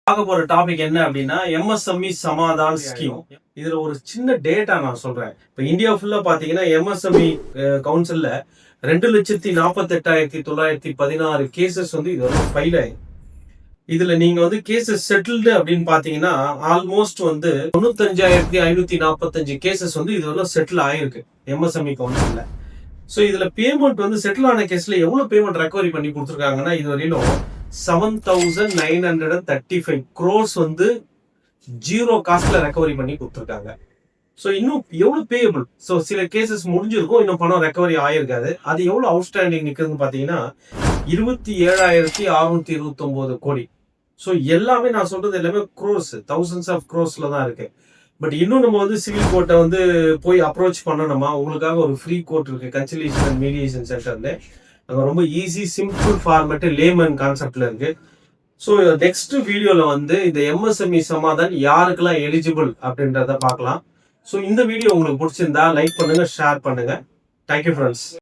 பார்க்க போற டாபிக் என்ன அப்படின்னா எம்எஸ்எம்இ சமாதான் ஸ்கீம். இதுல ஒரு சின்ன டேட்டா நான் சொல்றேன். இப்போ இந்தியா ஃபுல்லா பாத்தீங்கன்னா எம்எஸ்எம்இ கவுன்சில்ல 2,48,916 கேசஸ் வந்து இது வந்து ஃபைல் ஆயிருக்கு. இதுல நீங்க வந்து கேசஸ் செட்டில்டு அப்படின்னு பாத்தீங்கன்னா ஆல்மோஸ்ட் வந்து 95,545 கேசஸ் வந்து இது வந்து செட்டில் ஆயிருக்கு எம்எஸ்எம்இ கவுன்சில்ல. ஸோ இதுல பேமெண்ட் வந்து செட்டில் ஆன கேஸ்ல எவ்வளவு பேமெண்ட் ரெக்கவரி பண்ணி கொடுத்துருக்காங்கன்னா இது வரையிலும் 7,935 crores வந்து ஜீரோ காஸ்ட்ல ரெக்கவரி பண்ணி கொடுத்துருக்காங்க. ஸோ இன்னும் எவ்வளவு பேயபிள். ஸோ சில கேசஸ் முடிஞ்சிருக்கும், இன்னும் பணம் ரெக்கவரி ஆயிருக்காது. அது எவ்வளவு அவுட்ஸ்டாண்டிங் நிற்குதுன்னு பார்த்தீங்கன்னா 27,629 கோடி. ஸோ எல்லாமே நான் சொல்றது எல்லாமே க்ரோஸ், தௌசண்ட்ஸ் ஆஃப் க்ரோஸ்ல தான் இருக்கு. பட் இன்னும் நம்ம வந்து சிவில் கோர்ட்டை வந்து போய் அப்ரோச் பண்ணணுமா, உங்களுக்காக ஒரு ஃப்ரீ கோர்ட் இருக்கு கன்சிலியேஷன் அண்ட் மீடியேஷன் சென்டர்ல. அங்கே ரொம்ப ஈஸி சிம்பிள் ஃபார்மேட்டு லேமன் கான்செப்ட்ல இருக்கு. ஸோ நெக்ஸ்ட் வீடியோல வந்து இந்த எம்எஸ்எம்இ சமாதான் யாருக்கெல்லாம் எலிஜிபிள் அப்படின்றத பார்க்கலாம். ஸோ இந்த வீடியோ உங்களுக்கு பிடிச்சிருந்தா லைக் பண்ணுங்க, ஷேர் பண்ணுங்க. Thank you friends.